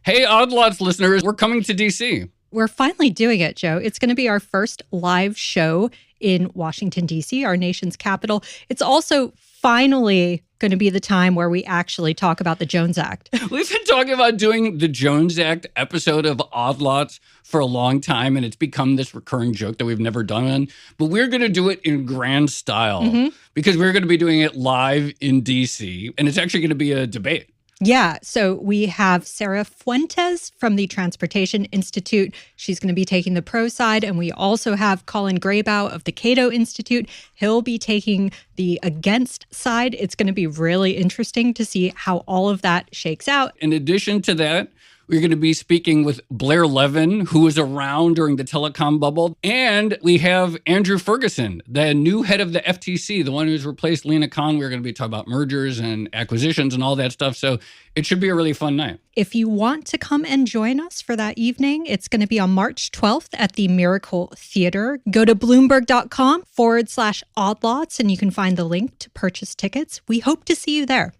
Hey, Odd Lots listeners, we're coming to D.C. We're finally doing it, Joe. It's going to be our first live show in Washington, D.C., our nation's capital. It's also finally going to be the time where we actually talk about the Jones Act. We've been talking about doing the Jones Act episode of Odd Lots for a long time, and it's become this recurring joke that we've never done. But we're going to do it in grand style because we're going to be doing it live in D.C., and it's actually going to be a debate. Yeah, so we have Sarah Fuentes from the Transportation Institute. She's going to be taking the pro side, and we also have Colin Graybow of the Cato Institute. He'll be taking the against side. It's going to be really interesting to see how all of that shakes out. In addition to that, we're going to be speaking with Blair Levin, who was around during the telecom bubble. And we have Andrew Ferguson, the new head of the FTC, the one who's replaced Lena Khan. We're going to be talking about mergers and acquisitions and all that stuff. So it should be a really fun night. If you want to come and join us for that evening, it's going to be on March 12th at the Miracle Theater. Go to Bloomberg.com/oddlots and you can find the link to purchase tickets. We hope to see you there.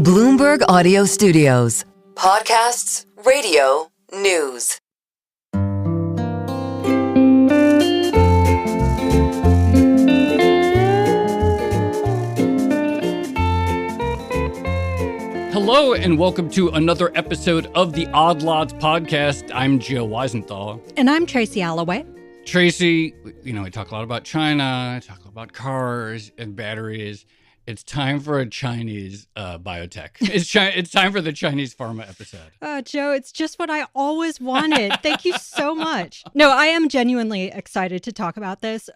Bloomberg Audio Studios. Podcasts, radio, news. Hello and welcome to another episode of the Odd Lots podcast. I'm Weisenthal. And I'm Tracy Alloway. Tracy, we talk a lot about China, talk a lot about cars and batteries. It's time for a Chinese biotech. It's time for the Chinese pharma episode. Joe, it's just what I always wanted. Thank you so much. No, I am genuinely excited to talk about this.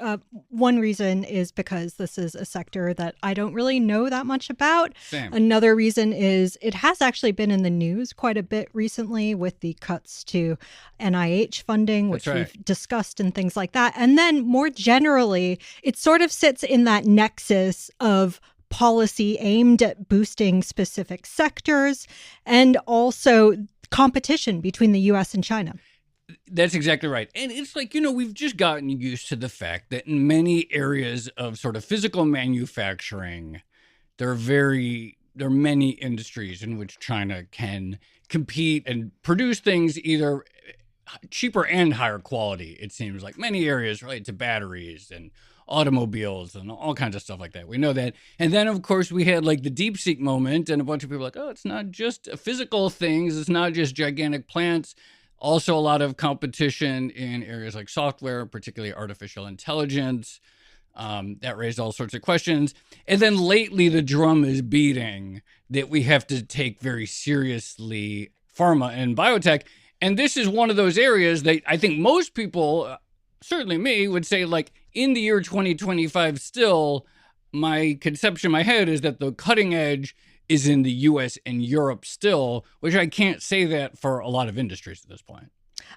One reason is because this is a sector that I don't really know that much about. Same. Another reason is it has actually been in the news quite a bit recently with the cuts to NIH funding, which we've discussed and things like that. And then more generally, it sort of sits in that nexus of policy aimed at boosting specific sectors and also competition between the U.S. and China. That's exactly right. And it's like, we've just gotten used to the fact that in many areas of sort of physical manufacturing, there are many industries in which China can compete and produce things either cheaper and higher quality. It seems like many areas related to batteries and automobiles and all kinds of stuff like that. We know that. And then, of course, we had like the DeepSeek moment and a bunch of people like, oh, it's not just physical things. It's not just gigantic plants. Also a lot of competition in areas like software, particularly artificial intelligence. That raised all sorts of questions. And then lately the drum is beating that we have to take very seriously pharma and biotech. And this is one of those areas that I think most people, certainly me, would say like in the year 2025 still, my conception in my head is that the cutting edge is in the US and Europe still, which I can't say that for a lot of industries at this point.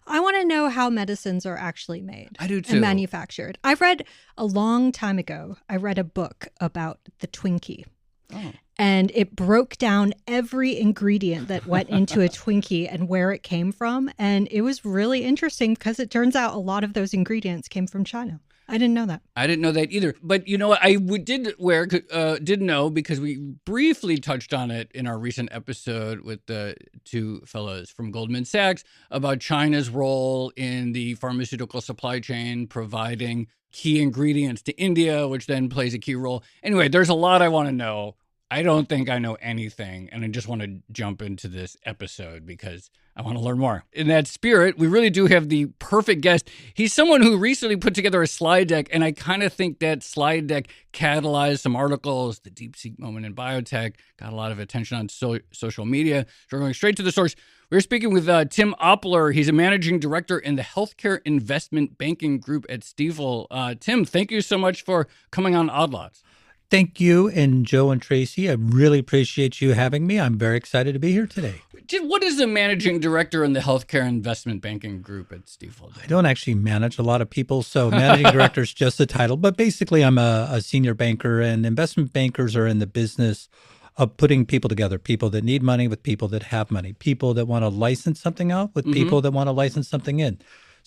I want to know how medicines are actually made. I do too. And manufactured. I've read a long time ago, I read a book about the Twinkie. Oh. And it broke down every ingredient that went into a Twinkie and where it came from. And it was really interesting because it turns out a lot of those ingredients came from China. I didn't know that. I didn't know that either. But you know what? I did know because we briefly touched on it in our recent episode with the two fellows from Goldman Sachs about China's role in the pharmaceutical supply chain, providing key ingredients to India, which then plays a key role. Anyway, there's a lot I want to know. I don't think I know anything, and I just want to jump into this episode because I want to learn more. In that spirit, we really do have the perfect guest. He's someone who recently put together a slide deck, and I kind of think that slide deck catalyzed some articles. The DeepSeek moment in biotech got a lot of attention on social media. So we're going straight to the source. We're speaking with Tim Oppler. He's a managing director in the Healthcare Investment Banking Group at Stifel. Tim, thank you so much for coming on Odd Lots. Thank you, and Joe and Tracy. I really appreciate you having me. I'm very excited to be here today. What is the managing director in the Healthcare Investment Banking Group at Stifel? I don't actually manage a lot of people, so managing director is just a title. But basically, I'm a senior banker, and investment bankers are in the business of putting people together, people that need money with people that have money, people that want to license something out with people that want to license something in.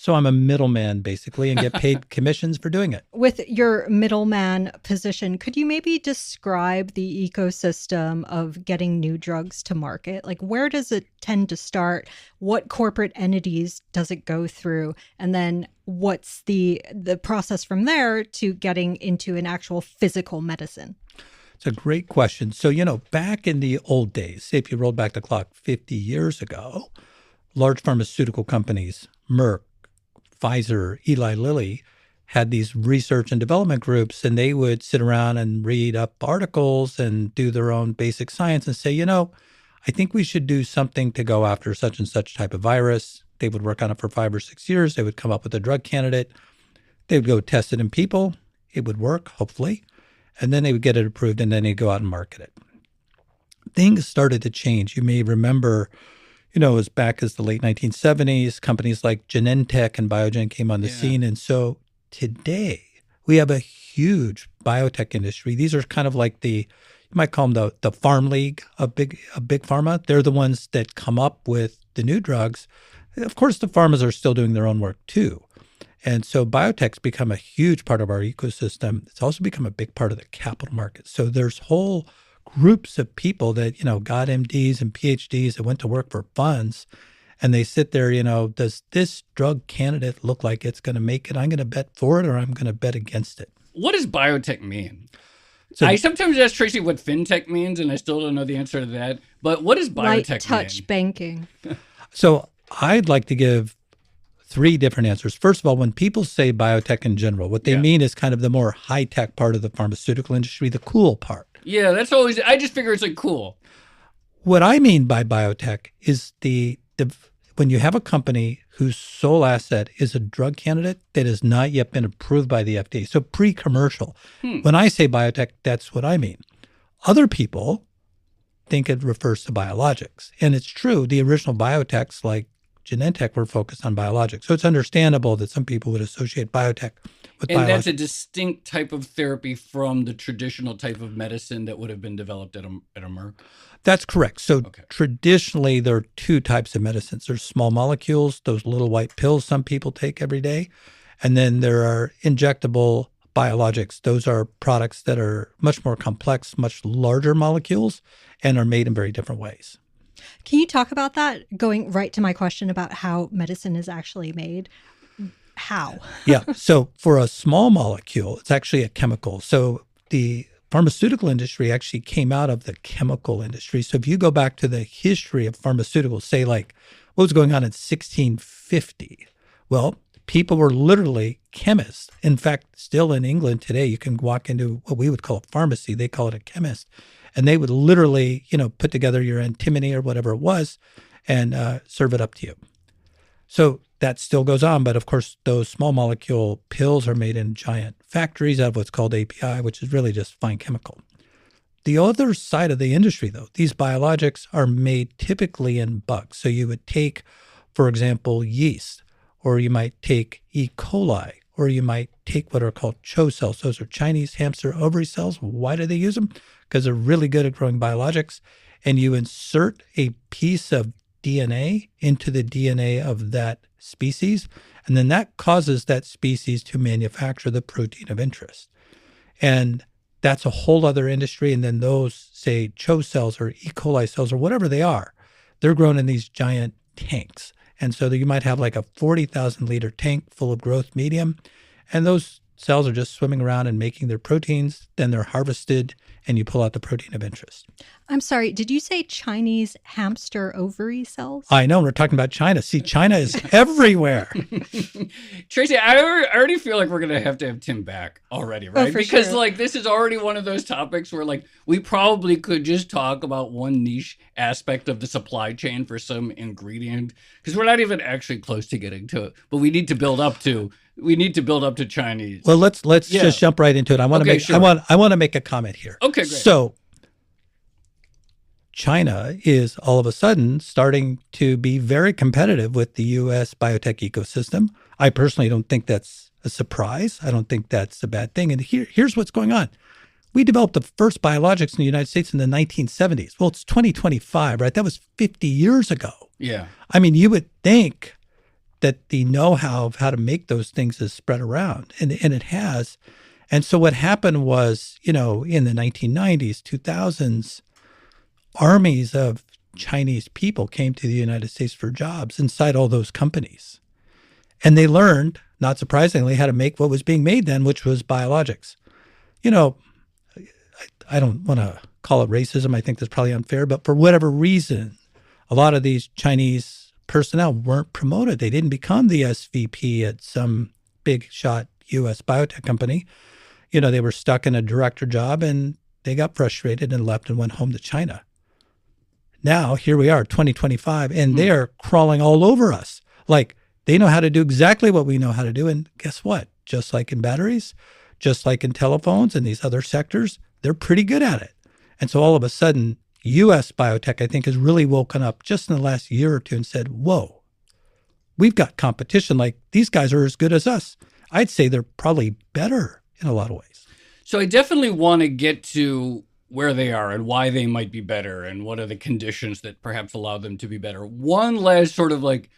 So I'm a middleman, basically, and get paid commissions for doing it. With your middleman position, could you maybe describe the ecosystem of getting new drugs to market? Like, where does it tend to start? What corporate entities does it go through? And then what's the process from there to getting into an actual physical medicine? It's a great question. So, back in the old days, if you rolled back the clock 50 years ago, large pharmaceutical companies, Merck, Pfizer, Eli Lilly, had these research and development groups, and they would sit around and read up articles and do their own basic science and say, I think we should do something to go after such and such type of virus. They would work on it for 5 or 6 years. They would come up with a drug candidate. They would go test it in people. It would work, hopefully. And then they would get it approved, and then they'd go out and market it. Things started to change. You may remember, as back as the late 1970s, companies like Genentech and Biogen came on the scene. And so today we have a huge biotech industry. These are kind of like you might call them the farm league of big pharma. They're the ones that come up with the new drugs. Of course, the pharmas are still doing their own work too. And so biotech's become a huge part of our ecosystem. It's also become a big part of the capital market. So there's whole groups of people that, got MDs and PhDs that went to work for funds, and they sit there, does this drug candidate look like it's going to make it? I'm going to bet for it, or I'm going to bet against it. What does biotech mean? So, I sometimes ask Tracy what fintech means, and I still don't know the answer to that. But what does biotech Light touch banking. So I'd like to give 3 different answers. First of all, when people say biotech in general, what they mean is kind of the more high-tech part of the pharmaceutical industry, the cool part. Yeah, that's always, I just figure it's like cool. What I mean by biotech is when you have a company whose sole asset is a drug candidate that has not yet been approved by the FDA, so pre-commercial. When I say biotech, that's what I mean. Other people think it refers to biologics. And it's true, the original biotechs like Genentech were focused on biologics. So it's understandable that some people would associate biotech with biologics. And that's a distinct type of therapy from the traditional type of medicine that would have been developed at a Merck? That's correct. So traditionally, there are 2 types of medicines. There's small molecules, those little white pills some people take every day. And then there are injectable biologics. Those are products that are much more complex, much larger molecules, and are made in very different ways. Can you talk about that? Going right to my question about how medicine is actually made. How? Yeah. So for a small molecule, it's actually a chemical. So the pharmaceutical industry actually came out of the chemical industry. So if you go back to the history of pharmaceuticals, say like what was going on in 1650, well, people were literally chemists. In fact, still in England today, you can walk into what we would call a pharmacy. They call it a chemist. And they would literally, put together your antimony or whatever it was and serve it up to you. So that still goes on. But of course, those small molecule pills are made in giant factories out of what's called API, which is really just fine chemical. The other side of the industry, though, these biologics are made typically in bugs. So you would take, for example, yeast, or you might take E. coli, or you might take what are called CHO cells. Those are Chinese hamster ovary cells. Why do they use them? Because they're really good at growing biologics. And you insert a piece of DNA into the DNA of that species, and then that causes that species to manufacture the protein of interest. And that's a whole other industry. And then those, say, CHO cells or E. coli cells or whatever they are, they're grown in these giant tanks. And so you might have like a 40,000 liter tank full of growth medium, and those cells are just swimming around and making their proteins. Then they're harvested and you pull out the protein of interest. I'm sorry, did you say Chinese hamster ovary cells? I know, we're talking about China. See, China is everywhere. Tracy, I already feel like we're going to have Tim back already, right? Because sure. This is already one of those topics where we probably could just talk about one niche aspect of the supply chain for some ingredient, because we're not even actually close to getting to it, but we need to build up to Chinese. Well, let's just jump right into it. I want to make a comment here. Okay, great. So China is all of a sudden starting to be very competitive with the U.S. biotech ecosystem. I personally don't think that's a surprise. I don't think that's a bad thing. And here's what's going on. We developed the first biologics in the United States in the 1970s. Well, it's 2025, right? That was 50 years ago. Yeah. I mean, you would think that the know-how of how to make those things is spread around, and it has. And so what happened was, in the 1990s, 2000s, armies of Chinese people came to the United States for jobs inside all those companies. And they learned, not surprisingly, how to make what was being made then, which was biologics. I don't want to call it racism. I think that's probably unfair. But for whatever reason, a lot of these Chinese personnel weren't promoted. They didn't become the SVP at some big shot U.S. biotech company. They were stuck in a director job and they got frustrated and left and went home to China. Now, here we are, 2025, and they are crawling all over us. Like, they know how to do exactly what we know how to do. And guess what? Just like in batteries, just like in telephones and these other sectors, they're pretty good at it. And so all of a sudden, U.S. biotech, I think, has really woken up just in the last year or two and said, whoa, we've got competition. Like, these guys are as good as us. I'd say they're probably better in a lot of ways. So I definitely want to get to where they are and why they might be better and what are the conditions that perhaps allow them to be better. One last sort of like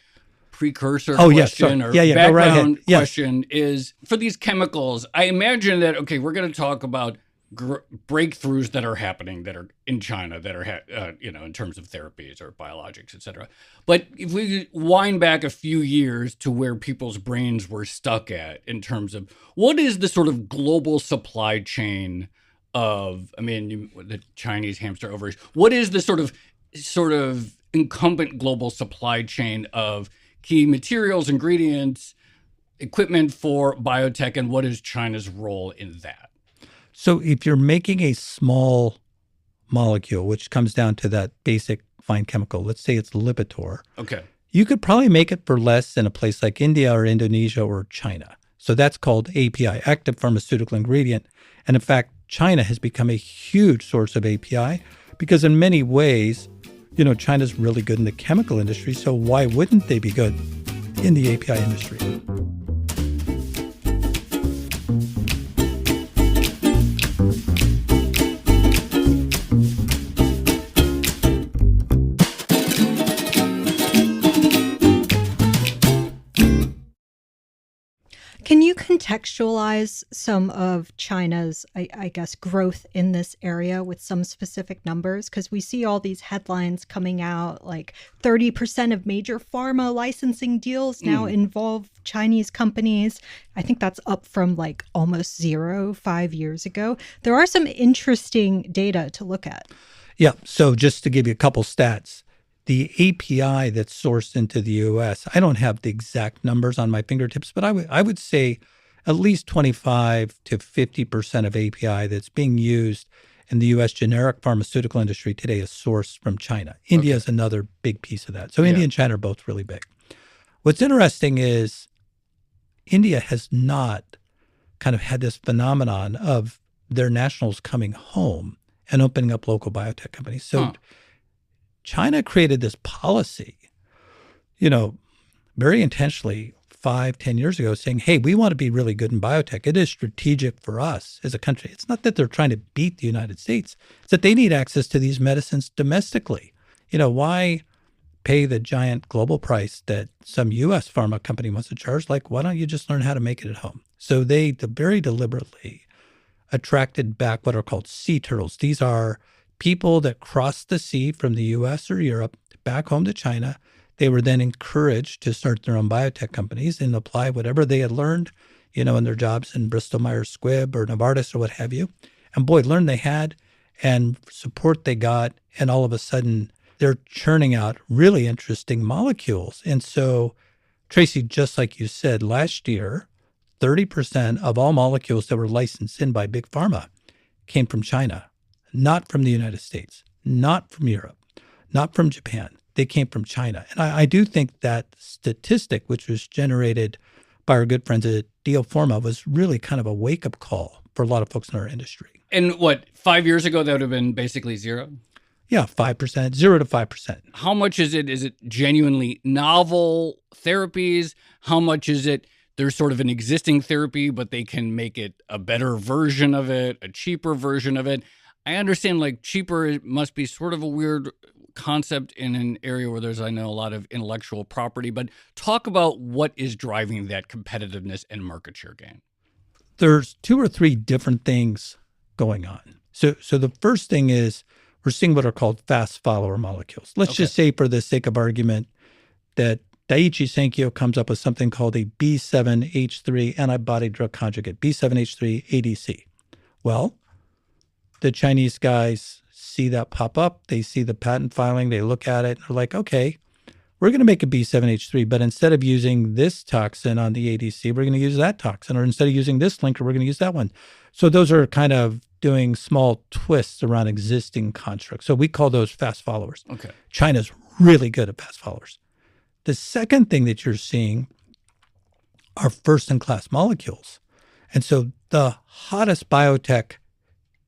precursor question or background question is for these chemicals. I imagine that, okay, we're going to talk about breakthroughs that are happening that are in China that are, in terms of therapies or biologics, et cetera. But if we wind back a few years to where people's brains were stuck at in terms of what is the sort of global supply chain of, the Chinese hamster ovaries, what is the sort of incumbent global supply chain of key materials, ingredients, equipment for biotech, and what is China's role in that? So if you're making a small molecule, which comes down to that basic fine chemical, let's say it's Lipitor. Okay. You could probably make it for less in a place like India or Indonesia or China. So that's called API, active pharmaceutical ingredient. And in fact, China has become a huge source of API because in many ways, China's really good in the chemical industry. So why wouldn't they be good in the API industry? Can you contextualize some of China's, I guess, growth in this area with some specific numbers? Because we see all these headlines coming out, like 30% of major pharma licensing deals now involve Chinese companies. I think that's up from like almost 0 5 years ago. There are some interesting data to look at. Yeah. So just to give you a couple stats. The API that's sourced into the U.S., I don't have the exact numbers on my fingertips, but I would say at least 25 to 50% of API that's being used in the U.S. generic pharmaceutical industry today is sourced from China. India is another big piece of that. So India and China are both really big. What's interesting is India has not kind of had this phenomenon of their nationals coming home and opening up local biotech companies. So China created this policy, very intentionally 5-10 years ago saying, hey, we want to be really good in biotech. It is strategic for us as a country. It's not that they're trying to beat the United States. It's that they need access to these medicines domestically. Why pay the giant global price that some U.S. pharma company wants to charge? Like, why don't you just learn how to make it at home? So they very deliberately attracted back what are called sea turtles. These are people that crossed the sea from the U.S. or Europe back home to China. They were then encouraged to start their own biotech companies and apply whatever they had learned, in their jobs in Bristol Myers Squibb or Novartis or what have you. And boy, learn they had and support they got. And all of a sudden, they're churning out really interesting molecules. And so, Tracy, just like you said, last year, 30% of all molecules that were licensed in by Big Pharma came from China. Not from the United States, not from Europe, not from Japan. They came from China. And I do think that statistic, which was generated by our good friends at Pharma, was really kind of a wake-up call for a lot of folks in our industry. And 5 years ago, that would have been basically zero? Yeah, 5%, 0 to 5%. How much is it? Is it genuinely novel therapies? How much is it there's sort of an existing therapy, but they can make it a better version of it, a cheaper version of it? I understand cheaper must be sort of a weird concept in an area where there's, I know, a lot of intellectual property, but talk about what is driving that competitiveness and market share gain. There's 2 or 3 different things going on. So the first thing is we're seeing what are called fast follower molecules. Let's just say, for the sake of argument, that Daiichi Sankyo comes up with something called a B7H3 antibody drug conjugate, B7H3 ADC. Well, the Chinese guys see that pop up. They see the patent filing. They look at it and are like, okay, we're going to make a B7H3, but instead of using this toxin on the ADC, we're going to use that toxin. Or instead of using this linker, we're going to use that one. So those are kind of doing small twists around existing constructs. So we call those fast followers. Okay. China's really good at fast followers. The second thing that you're seeing are first-in-class molecules. And so the hottest biotech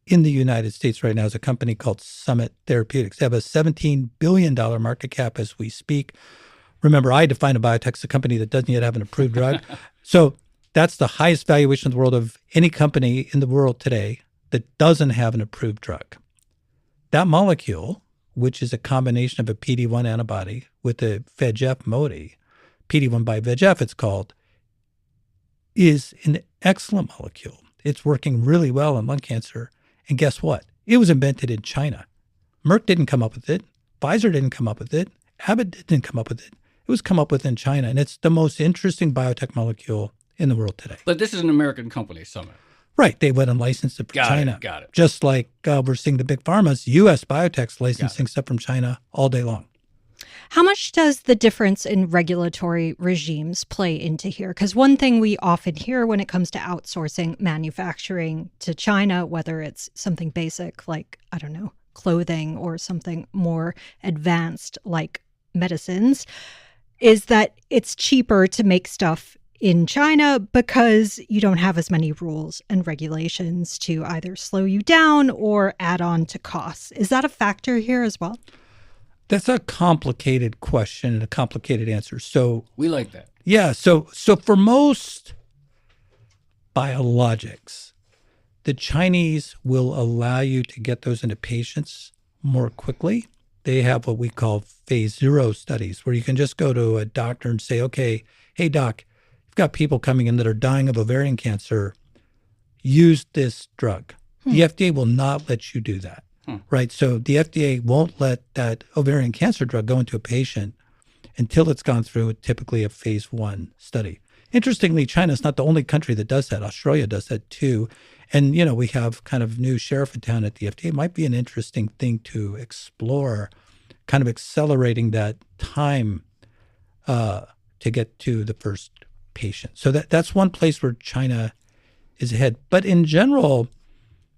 in the United States right now is a company called Summit Therapeutics. They have a $17 billion market cap as we speak. Remember, I define a biotech as a company that doesn't yet have an approved drug. So that's the highest valuation in the world of any company in the world today that doesn't have an approved drug. That molecule, which is a combination of a PD-1 antibody with a VEGF moiety, PD-1 by VEGF it's called, is an excellent molecule. It's working really well in lung cancer. And guess what? It was invented in China. Merck didn't come up with it. Pfizer didn't come up with it. Abbott didn't come up with it. It was come up with in China. And it's the most interesting biotech molecule in the world today. But this is an American company, Summit. Right. They went and licensed it from China. Got it. Just like we're seeing the big pharmas, U.S. biotechs licensing stuff from China all day long. How much does the difference in regulatory regimes play into here? Because one thing we often hear when it comes to outsourcing manufacturing to China, whether it's something basic like, I don't know, clothing or something more advanced like medicines, is that it's cheaper to make stuff in China because you don't have as many rules and regulations to either slow you down or add on to costs. Is that a factor here as well? That's a complicated question and a complicated answer. So we like that. Yeah. So for most biologics, the Chinese will allow you to get those into patients more quickly. They have what we call phase 0 studies, where you can just go to a doctor and say, okay, hey, doc, you've got people coming in that are dying of ovarian cancer. Use this drug. The FDA will not let you do that. Right. So the FDA won't let that ovarian cancer drug go into a patient until it's gone through typically a phase 1 study. Interestingly, China is not the only country that does that. Australia does that too. And, you know, we have kind of new sheriff in town at the FDA. It might be an interesting thing to explore, kind of accelerating that time to get to the first patient. So that's one place where China is ahead. But in general,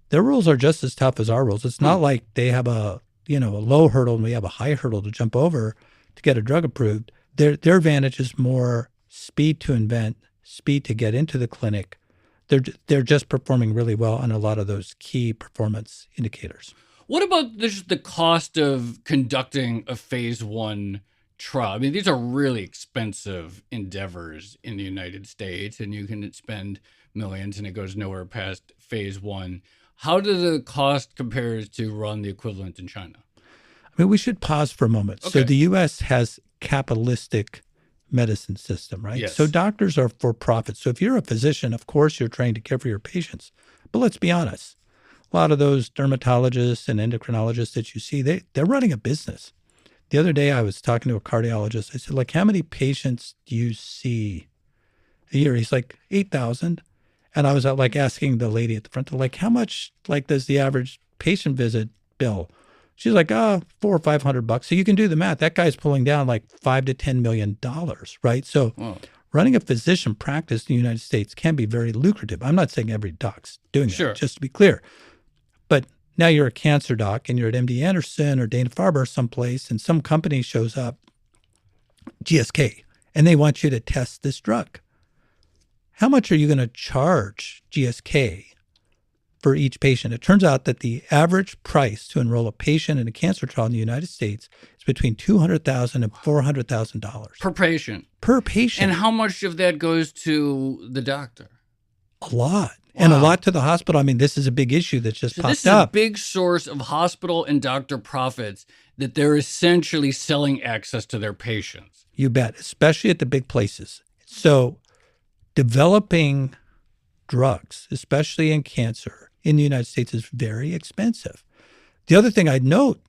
their rules are just as tough as our rules. It's not like they have a low hurdle and we have a high hurdle to jump over to get a drug approved. Their advantage is more speed to invent, speed to get into the clinic. They're just performing really well on a lot of those key performance indicators. What about the cost of conducting a phase 1 trial? I mean, these are really expensive endeavors in the United States, and you can spend millions and it goes nowhere past phase 1. How do the cost compares to run the equivalent in China? I mean, we should pause for a moment. Okay. So the U.S. has capitalistic medicine system, right? Yes. So doctors are for profit. So if you're a physician, of course, you're trained to care for your patients. But let's be honest. A lot of those dermatologists and endocrinologists that you see, they're running a business. The other day I was talking to a cardiologist. I said, like, how many patients do you see a year? He's like, 8,000. And I was asking the lady at the front, like, how much does the average patient visit bill? She's like, $400 or $500. So you can do the math. That guy's pulling down like $5 to $10 million, right? So running a physician practice in the United States can be very lucrative. I'm not saying every doc's doing it, just to be clear. But now you're a cancer doc and you're at MD Anderson or Dana-Farber or someplace, and some company shows up, GSK, and they want you to test this drug. How much are you going to charge GSK for each patient? It turns out that the average price to enroll a patient in a cancer trial in the United States is between $200,000 and $400,000. Per patient? Per patient. And how much of that goes to the doctor? A lot. Wow. And a lot to the hospital. I mean, this is a big issue that's just popped up. This is a big source of hospital and doctor profits that they're essentially selling access to their patients. You bet, especially at the big places. So developing drugs, especially in cancer, in the United States is very expensive. The other thing I'd note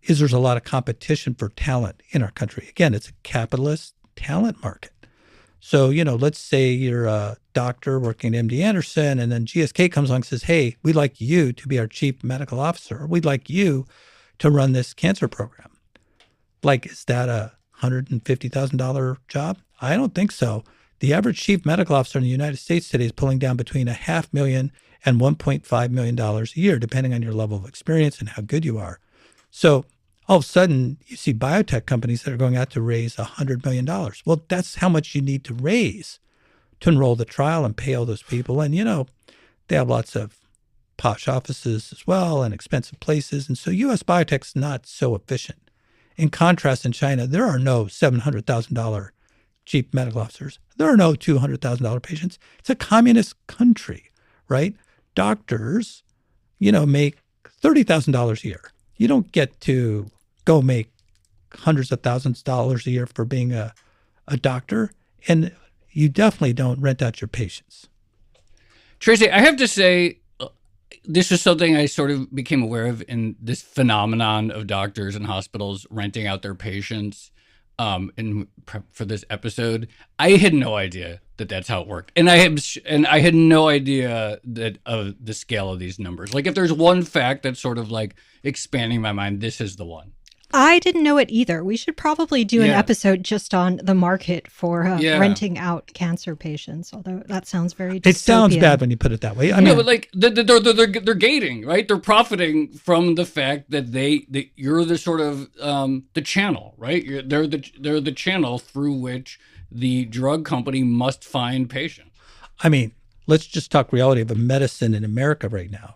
is there's a lot of competition for talent in our country. Again, it's a capitalist talent market. So, let's say you're a doctor working at MD Anderson, and then GSK comes along and says, hey, we'd like you to be our chief medical officer. We'd like you to run this cancer program. Like, is that a $150,000 job? I don't think so. The average chief medical officer in the United States today is pulling down between $500,000 and $1.5 million a year, depending on your level of experience and how good you are. So all of a sudden, you see biotech companies that are going out to raise $100 million. Well, that's how much you need to raise to enroll the trial and pay all those people. And, they have lots of posh offices as well and expensive places. And so U.S. biotech's not so efficient. In contrast, in China, there are no $700,000 chief medical officers. There are no $200,000 patients. It's a communist country, right? Doctors, make $30,000 a year. You don't get to go make hundreds of thousands of dollars a year for being a doctor. And you definitely don't rent out your patients. Tracy, I have to say, this is something I sort of became aware of in this phenomenon of doctors and hospitals renting out their patients in prep for this episode. I had no idea that that's how it worked. And I had no idea that of the scale of these numbers. Like, if there's one fact that's sort of like expanding my mind, this is the one. I didn't know it either. We should probably do an episode just on the market for renting out cancer patients, although that sounds very dystopian. It sounds bad when you put it that way. No, but like they're gating, right? They're profiting from the fact that you're the sort of the channel, right? They're the channel through which the drug company must find patients. I mean, let's just talk reality of a medicine in America right now.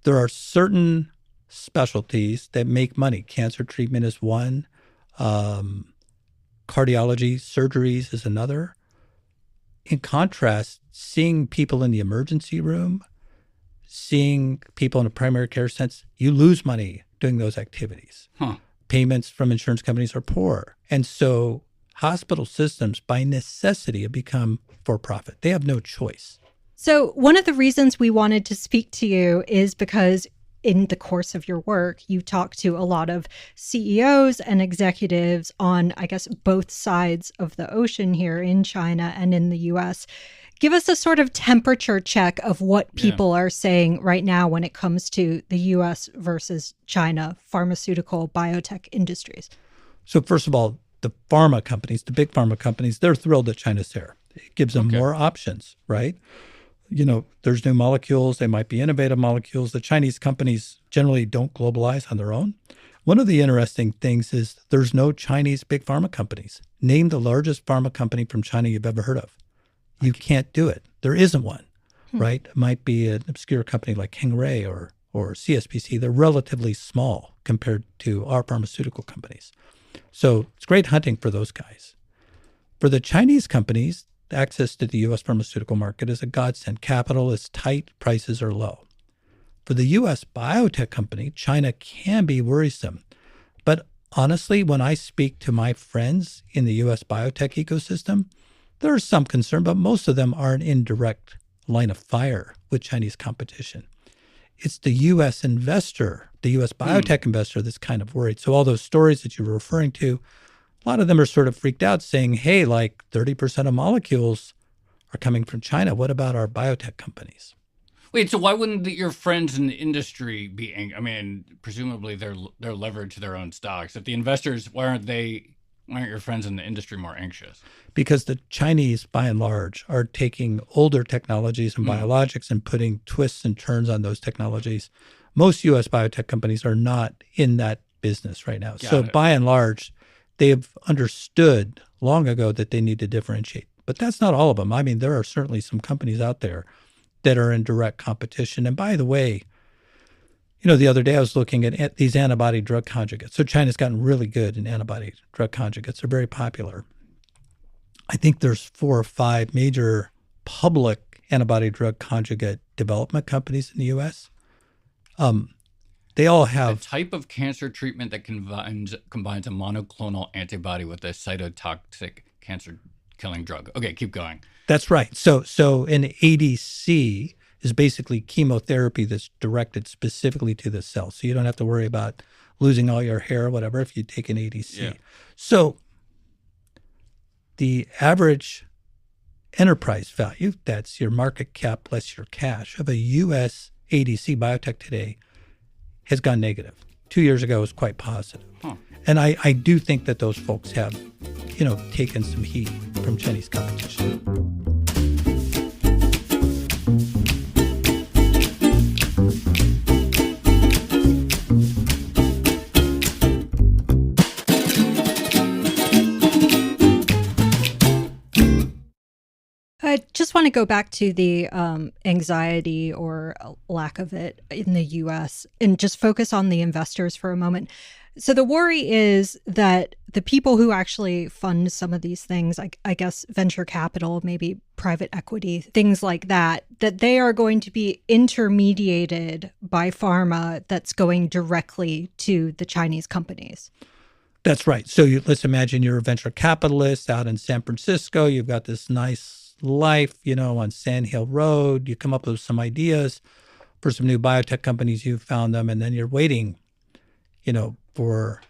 There are certain specialties that make money. Cancer treatment is one. Cardiology, surgeries is another. In contrast, seeing people in the emergency room, seeing people in a primary care sense, you lose money doing those activities. Payments from insurance companies are poor. And so hospital systems, by necessity, have become for-profit. They have no choice. So one of the reasons we wanted to speak to you is because in the course of your work, you talk to a lot of CEOs and executives on, I guess, both sides of the ocean here in China and in the US. Give us a sort of temperature check of what people are saying right now when it comes to the US versus China pharmaceutical biotech industries. So first of all, the pharma companies, the big pharma companies, they're thrilled that China's there. It gives them more options, right? There's new molecules. They might be innovative molecules. The Chinese companies generally don't globalize on their own. One of the interesting things is there's no Chinese big pharma companies. Name the largest pharma company from China you've ever heard of. You can't do it. There isn't one, right? It might be an obscure company like Hengrui or CSPC. They're relatively small compared to our pharmaceutical companies. So it's great hunting for those guys. For the Chinese companies, access to the U.S. pharmaceutical market is a godsend. Capital is tight, prices are low. For the U.S. biotech company, China can be worrisome. But honestly, when I speak to my friends in the U.S. biotech ecosystem, there's some concern, but most of them aren't in direct line of fire with Chinese competition. It's the U.S. investor, the U.S. biotech investor that's kind of worried. So all those stories that you were referring to, a lot of them are sort of freaked out saying, hey, like 30% of molecules are coming from China. What about our biotech companies? Wait, so why wouldn't your friends in the industry be I mean, presumably they're levered to their own stocks. If the investors, why aren't your friends in the industry more anxious? Because the Chinese, by and large, are taking older technologies and biologics and putting twists and turns on those technologies. Most U.S. biotech companies are not in that business right now. So by and large, they've understood long ago that they need to differentiate. But that's not all of them. I mean, there are certainly some companies out there that are in direct competition. And by the way, the other day I was looking at these antibody drug conjugates. So China's gotten really good in antibody drug conjugates. They're very popular. I think there's 4 or 5 major public antibody drug conjugate development companies in the U.S. They all have a type of cancer treatment that combines a monoclonal antibody with a cytotoxic cancer-killing drug. Okay, keep going. That's right. So an ADC is basically chemotherapy that's directed specifically to the cell. So you don't have to worry about losing all your hair or whatever if you take an ADC. Yeah. So the average enterprise value, that's your market cap less your cash, of a U.S. ADC biotech today has gone negative. 2 years ago, it was quite positive. Huh. And I do think that those folks have, taken some heat from Chinese competition. I just want to go back to the anxiety or lack of it in the U.S. and just focus on the investors for a moment. So the worry is that the people who actually fund some of these things, I guess venture capital, maybe private equity, things like that they are going to be intermediated by pharma that's going directly to the Chinese companies. That's right. So let's imagine you're a venture capitalist out in San Francisco. You've got this nice life, on Sand Hill Road. You come up with some ideas for some new biotech companies. You found them, and then you're waiting, for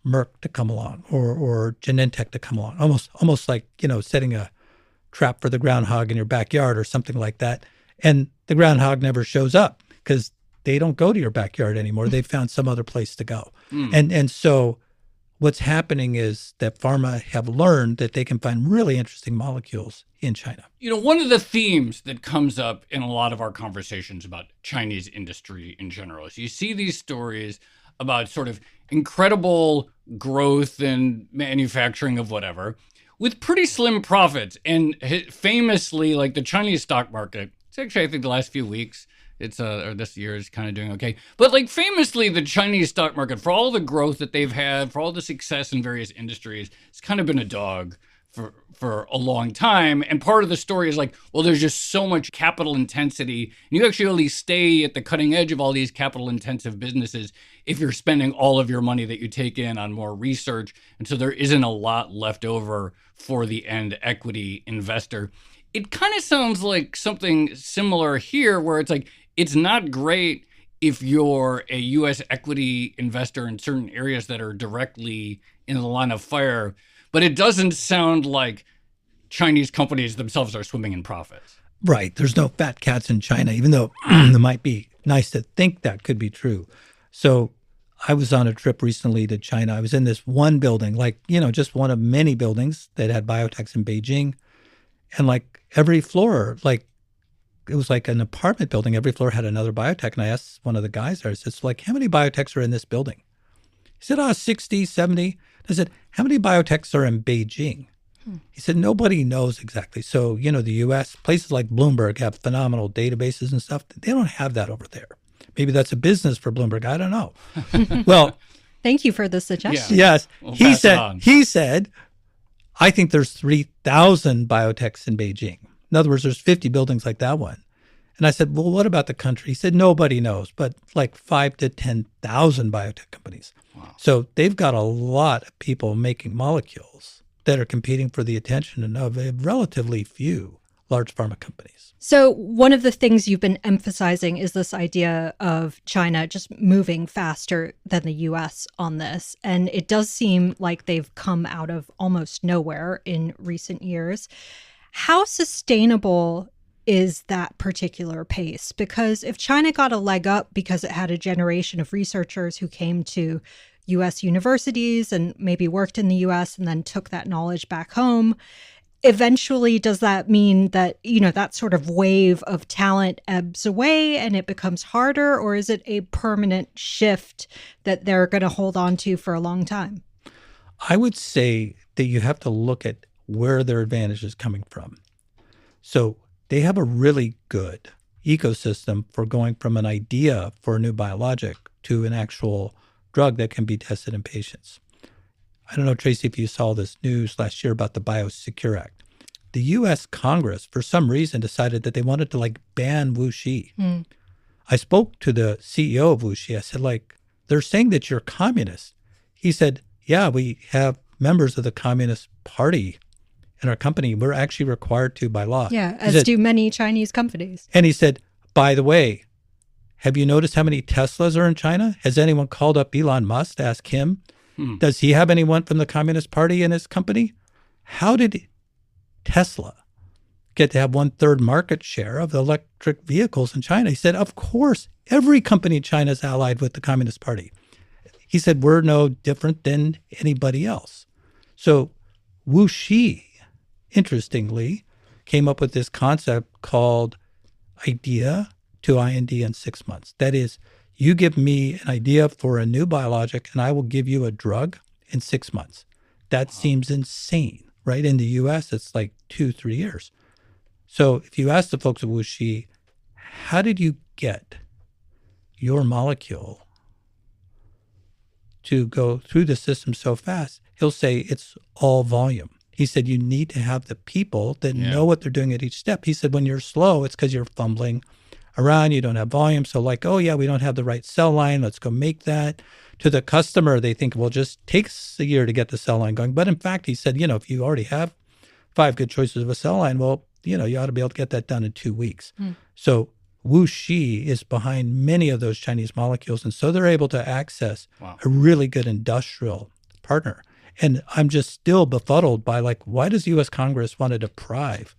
Merck to come along or Genentech to come along. Almost like, setting a trap for the groundhog in your backyard or something like that. And the groundhog never shows up because they don't go to your backyard anymore. They found some other place to go. And so what's happening is that pharma have learned that they can find really interesting molecules in China. One of the themes that comes up in a lot of our conversations about Chinese industry in general is you see these stories about sort of incredible growth and manufacturing of whatever with pretty slim profits. And famously, like the Chinese stock market, it's actually, I think the last few weeks, or this year is kind of doing okay. But like famously, the Chinese stock market, for all the growth that they've had, for all the success in various industries, it's kind of been a dog for a long time. And part of the story is like, well, there's just so much capital intensity. And you actually only stay at the cutting edge of all these capital intensive businesses if you're spending all of your money that you take in on more research. And so there isn't a lot left over for the end equity investor. It kind of sounds like something similar here where it's like, it's not great if you're a U.S. equity investor in certain areas that are directly in the line of fire, but it doesn't sound like Chinese companies themselves are swimming in profits. Right. There's no fat cats in China, even though it might be nice to think that could be true. So I was on a trip recently to China. I was in this one building, just one of many buildings that had biotechs in Beijing. And like every floor, it was like an apartment building. Every floor had another biotech. And I asked one of the guys there, I said, so how many biotechs are in this building? He said, 60, 70. I said, how many biotechs are in Beijing? He said, nobody knows exactly. So, the U.S., places like Bloomberg have phenomenal databases and stuff. They don't have that over there. Maybe that's a business for Bloomberg. I don't know. Well, thank you for the suggestion. Yeah. Yes. We'll He said, I think there's 3,000 biotechs in Beijing. In other words, there's 50 buildings like that one. And I said, well, what about the country? He said, nobody knows, but like 5,000 to 10,000 biotech companies. Wow. So they've got a lot of people making molecules that are competing for the attention of a relatively few large pharma companies. So one of the things you've been emphasizing is this idea of China just moving faster than the U.S. on this. And it does seem like they've come out of almost nowhere in recent years. How sustainable is that particular pace? Because if China got a leg up because it had a generation of researchers who came to U.S. universities and maybe worked in the U.S. and then took that knowledge back home, eventually does that mean that, that sort of wave of talent ebbs away and it becomes harder? Or is it a permanent shift that they're going to hold on to for a long time? I would say that you have to look at where their advantage is coming from. So they have a really good ecosystem for going from an idea for a new biologic to an actual drug that can be tested in patients. I don't know, Tracy, if you saw this news last year about the Biosecure Act. The U.S. Congress, for some reason, decided that they wanted to ban WuXi. I spoke to the CEO of Wuxi. I said, like, they're saying that you're communist. He said, yeah, we have members of the Communist Party in our company. We're actually required to by law. Yeah, as do many Chinese companies. And he said, by the way, have you noticed how many Teslas are in China? Has anyone called up Elon Musk to ask him, does he have anyone from the Communist Party in his company? How did Tesla get to have 1/3 market share of the electric vehicles in China? He said, of course, every company in China is allied with the Communist Party. He said, we're no different than anybody else. So Wuxi, interestingly, came up with this concept called idea to IND in 6 months. That is, you give me an idea for a new biologic and I will give you a drug in 6 months. That seems insane, right? In the US, it's like 2-3 years. So if you ask the folks at Wuxi, how did you get your molecule to go through the system so fast? He'll say it's all volume. He said you need to have the people that know what they're doing at each step. He said when you're slow, it's because you're fumbling around, you don't have volume. So like, oh yeah, we don't have the right cell line. Let's go make that. To the customer, they think, well, just takes a year to get the cell line going. But in fact, he said, if you already have 5 good choices of a cell line, well, you ought to be able to get that done in 2 weeks. So Wuxi is behind many of those Chinese molecules. And so they're able to access a really good industrial partner. And I'm just still befuddled by why does U.S. Congress want to deprive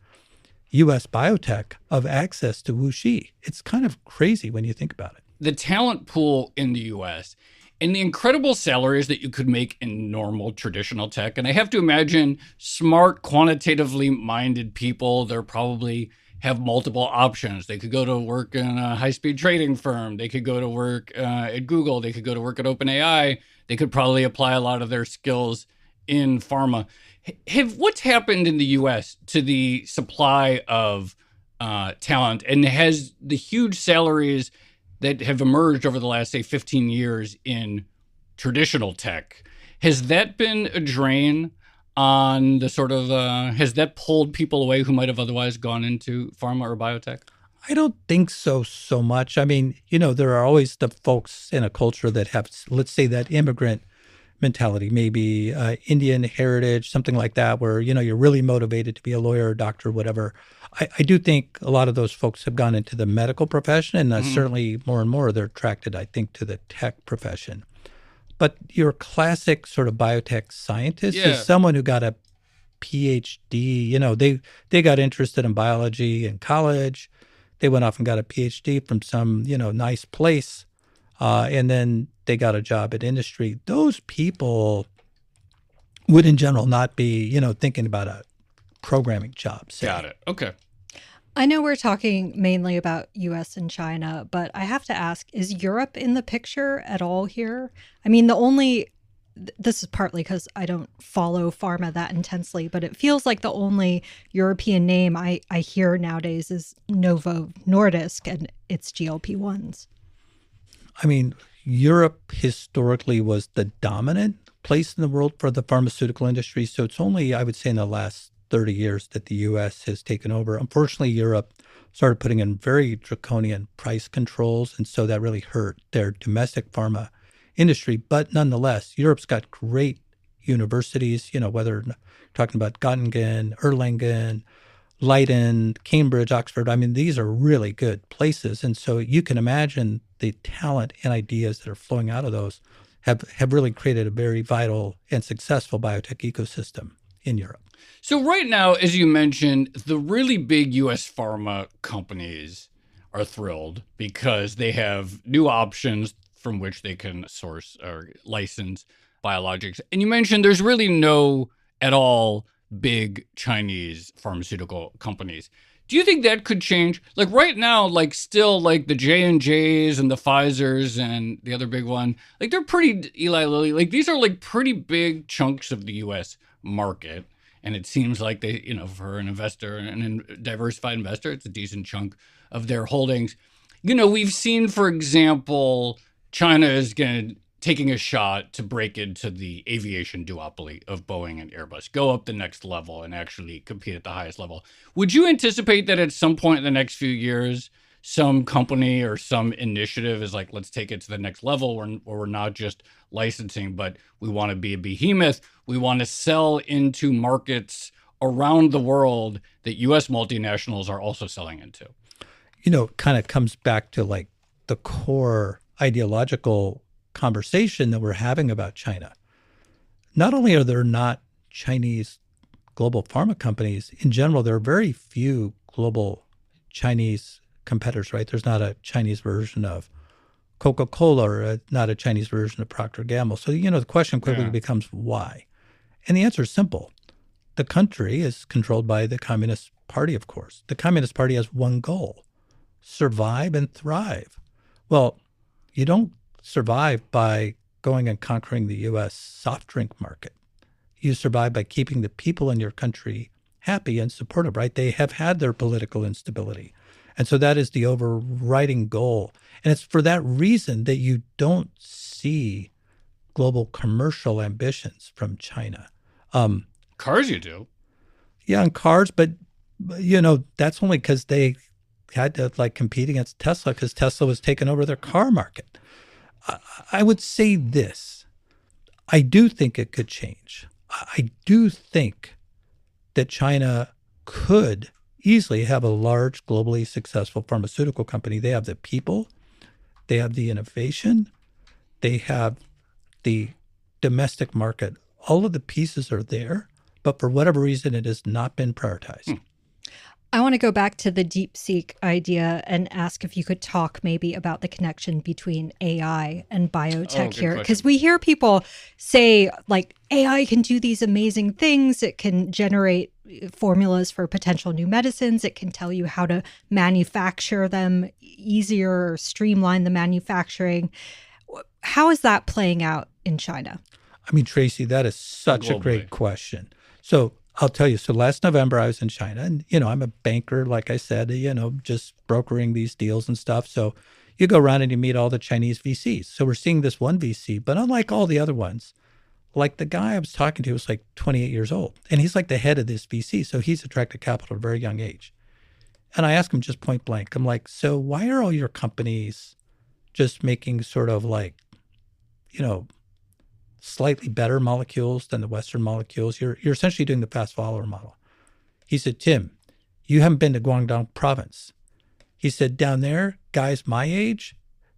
U.S. biotech of access to Wuxi? It's kind of crazy when you think about it. The talent pool in the U.S. and the incredible salaries that you could make in normal traditional tech. And I have to imagine smart, quantitatively minded people, they're probably have multiple options. They could go to work in a high-speed trading firm. They could go to work at Google. They could go to work at OpenAI. They could probably apply a lot of their skills in pharma. What's happened in the U.S. to the supply of talent, and has the huge salaries that have emerged over the last, say, 15 years in traditional tech, has that been a drain on the sort of, has that pulled people away who might have otherwise gone into pharma or biotech? I don't think so much. I mean, there are always the folks in a culture that have, let's say, that immigrant mentality, maybe Indian heritage, something like that, where, you're really motivated to be a lawyer, doctor, whatever. I do think a lot of those folks have gone into the medical profession, and certainly more and more they're attracted, I think, to the tech profession. But your classic sort of biotech scientist is someone who got a PhD. They got interested in biology in college. They went off and got a PhD from some, nice place. And then they got a job at industry. Those people would in general not be, thinking about a programming job. Say. Got it. Okay. I know we're talking mainly about US and China, but I have to ask, is Europe in the picture at all here? I mean, this is partly because I don't follow pharma that intensely, but it feels like the only European name I hear nowadays is Novo Nordisk and its GLP-1s. I mean, Europe historically was the dominant place in the world for the pharmaceutical industry. So it's only, I would say, in the last 30 years that the U.S. has taken over. Unfortunately, Europe started putting in very draconian price controls, and so that really hurt their domestic pharma industry. But nonetheless, Europe's got great universities, whether you're talking about Göttingen, Erlangen, Leiden, Cambridge, Oxford. I mean, these are really good places. And so you can imagine the talent and ideas that are flowing out of those have really created a very vital and successful biotech ecosystem in Europe. So right now, as you mentioned, the really big U.S. pharma companies are thrilled because they have new options from which they can source or license biologics. And you mentioned there's really no at all big Chinese pharmaceutical companies. Do you think that could change? Like right now, still the J&Js and the Pfizers and the other big one, they're pretty, Eli Lilly, these are pretty big chunks of the U.S. market. And it seems like they, for an investor and a diversified investor, it's a decent chunk of their holdings. We've seen, for example, China is taking a shot to break into the aviation duopoly of Boeing and Airbus, go up the next level and actually compete at the highest level. Would you anticipate that at some point in the next few years, some company or some initiative is like, let's take it to the next level where we're not just licensing, but we want to be a behemoth. We want to sell into markets around the world that U.S. multinationals are also selling into. It kind of comes back to like the core ideological conversation that we're having about China. Not only are there not Chinese global pharma companies, in general, there are very few global Chinese competitors, right? There's not a Chinese version of Coca-Cola or not a Chinese version of Procter & Gamble. So, the question quickly becomes why? And the answer is simple. The country is controlled by the Communist Party, of course. The Communist Party has one goal: survive and thrive. Well, you don't survive by going and conquering the U.S. soft drink market. You survive by keeping the people in your country happy and supportive, right? They have had their political instability. And so that is the overriding goal. And it's for that reason that you don't see global commercial ambitions from China. Cars you do. Yeah, and cars, but that's only because they had to compete against Tesla because Tesla was taking over their car market. I would say this. I do think it could change. I do think that China could easily have a large, globally successful pharmaceutical company. They have the people, they have the innovation, they have the domestic market. All of the pieces are there, but for whatever reason, it has not been prioritized. I want to go back to the DeepSeek idea and ask if you could talk maybe about the connection between AI and biotech here. Because we hear people say, like, AI can do these amazing things. It can generate formulas for potential new medicines. It can tell you how to manufacture them easier or streamline the manufacturing. How is that playing out in China? I mean, Tracy, that is such a great question. So I'll tell you, so last November I was in China and, I'm a banker, like I said, just brokering these deals and stuff. So you go around and you meet all the Chinese VCs. So we're seeing this one VC, but unlike all the other ones, like the guy I was talking to was like 28 years old and he's like the head of this VC. So he's attracted capital at a very young age. And I asked him just point blank, I'm like, so why are all your companies just making sort of like, slightly better molecules than the Western molecules? You're essentially doing the fast follower model. He said, Tim, you haven't been to Guangdong province. He said, down there, guys my age,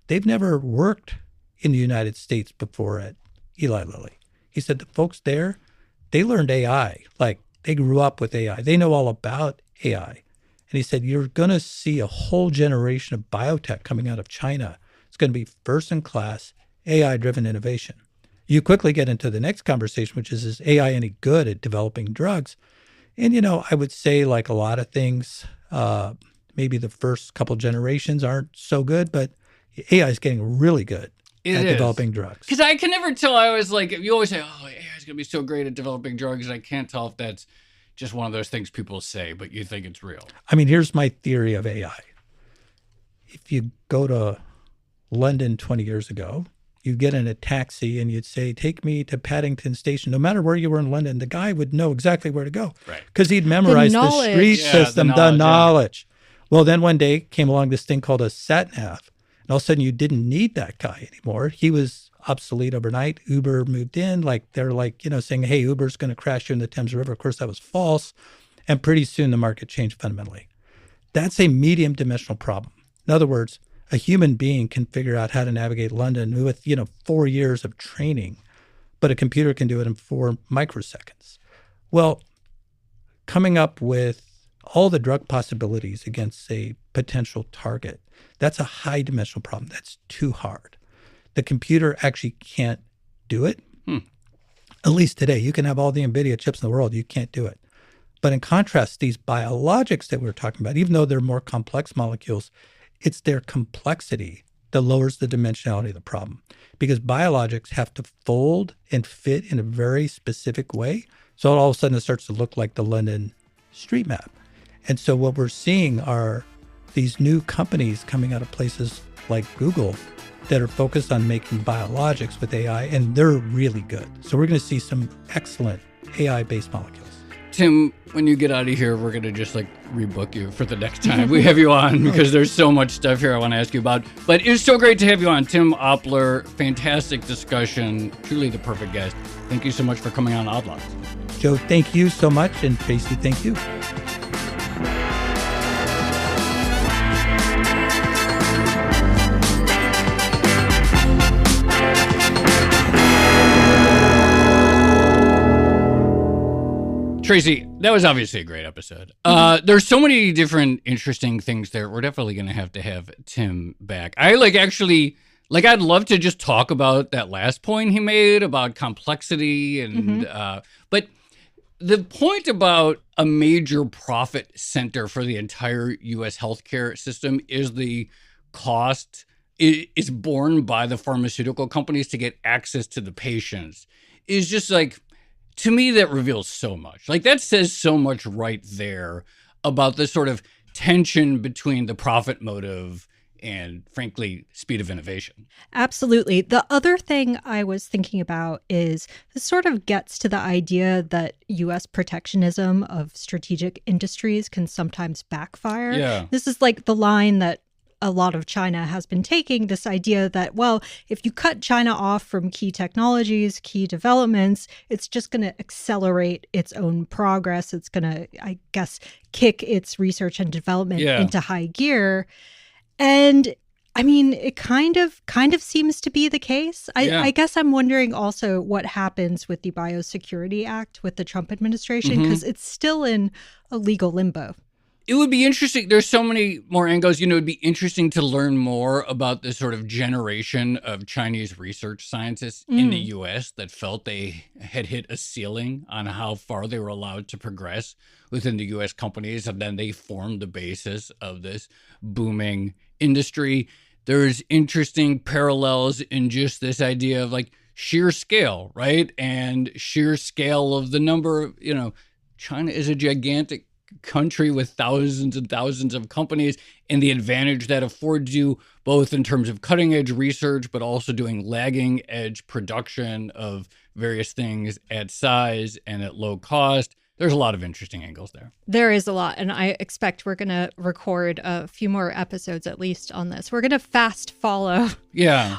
they've never worked in the United States before at Eli Lilly. He said, the folks there, they learned AI. Like they grew up with AI. They know all about AI. And he said, you're going to see a whole generation of biotech coming out of China. It's going to be first in class AI-driven innovation. You quickly get into the next conversation, which is AI any good at developing drugs? And, I would say like a lot of things, maybe the first couple generations aren't so good, but AI is getting really good at developing drugs. Because I can never tell. I was like, you always say, oh, AI is going to be so great at developing drugs. And I can't tell if that's just one of those things people say, but you think it's real. I mean, here's my theory of AI. If you go to London 20 years ago, you'd get in a taxi and you'd say, take me to Paddington Station. No matter where you were in London, the guy would know exactly where to go. Right. Because he'd memorized the street system, the knowledge. Well, then one day came along this thing called a sat-nav. And all of a sudden you didn't need that guy anymore. He was obsolete overnight. Uber moved in. They're saying, hey, Uber's going to crash you in the Thames River. Of course, that was false. And pretty soon the market changed fundamentally. That's a medium dimensional problem. In other words, a human being can figure out how to navigate London with, 4 years of training, but a computer can do it in 4 microseconds. Well, coming up with all the drug possibilities against a potential target, that's a high dimensional problem. That's too hard. The computer actually can't do it. At least today, you can have all the NVIDIA chips in the world. You can't do it. But in contrast, these biologics that we're talking about, even though they're more complex molecules, it's their complexity that lowers the dimensionality of the problem, because biologics have to fold and fit in a very specific way. So all of a sudden it starts to look like the London street map. And so what we're seeing are these new companies coming out of places like Google that are focused on making biologics with AI, and they're really good. So we're going to see some excellent AI-based molecules. Tim, when you get out of here, we're going to just rebook you for the next time we have you on because there's so much stuff here I want to ask you about. But it's so great to have you on. Tim Oppler, fantastic discussion, truly the perfect guest. Thank you so much for coming on Odd Lots. Joe, thank you so much. And Tracy, thank you. Tracy, that was obviously a great episode. There's so many different interesting things there. We're definitely going to have Tim back. I'd love to just talk about that last point he made about complexity and, but the point about a major profit center for the entire U.S. healthcare system is the cost is borne by the pharmaceutical companies to get access to the patients is just to me, that reveals so much. That says so much right there about the sort of tension between the profit motive and, frankly, speed of innovation. Absolutely. The other thing I was thinking about is this sort of gets to the idea that U.S. protectionism of strategic industries can sometimes backfire. Yeah. This is the line that a lot of China has been taking, this idea that, well, if you cut China off from key technologies, key developments, it's just going to accelerate its own progress. It's going to, I guess, kick its research and development into high gear. And I mean, it kind of seems to be the case. I guess I'm wondering also what happens with the Biosecurity Act with the Trump administration, because it's still in a legal limbo. It would be interesting. There's so many more angles. It'd be interesting to learn more about this sort of generation of Chinese research scientists in the U.S. that felt they had hit a ceiling on how far they were allowed to progress within the U.S. companies. And then they formed the basis of this booming industry. There's interesting parallels in just this idea of sheer scale, right? And sheer scale of the number, China is a gigantic country with thousands and thousands of companies, and the advantage that affords you both in terms of cutting edge research, but also doing lagging edge production of various things at size and at low cost. There's a lot of interesting angles there. There is a lot, and I expect we're going to record a few more episodes at least on this. We're going to fast follow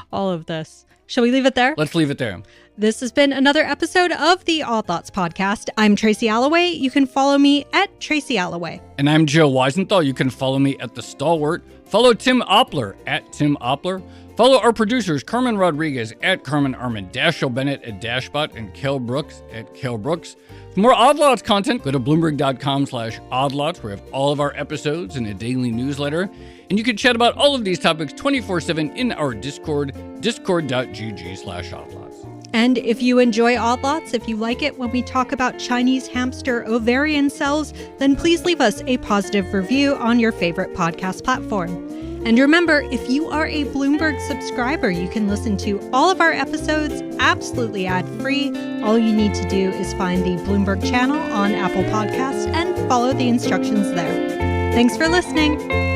all of this. Shall we leave it there? Let's leave it there. This has been another episode of the Odd Lots podcast. I'm Tracy Alloway. You can follow me at Tracy Alloway. And I'm Joe Weisenthal. You can follow me at The Stalwart. Follow Tim Oppler at Tim Oppler. Follow our producers, Carmen Rodriguez at Carmen Armand, Dashiell Bennett at Dashbot, and Kel Brooks at Kel Brooks. For more Odd Lots content, go to Bloomberg.com/oddlots, where we have all of our episodes and a daily newsletter. And you can chat about all of these topics 24/7 in our Discord, discord.gg/oddlots. And if you enjoy Odd Lots, if you like it when we talk about Chinese hamster ovarian cells, then please leave us a positive review on your favorite podcast platform. And remember, if you are a Bloomberg subscriber, you can listen to all of our episodes absolutely ad-free. All you need to do is find the Bloomberg channel on Apple Podcasts and follow the instructions there. Thanks for listening.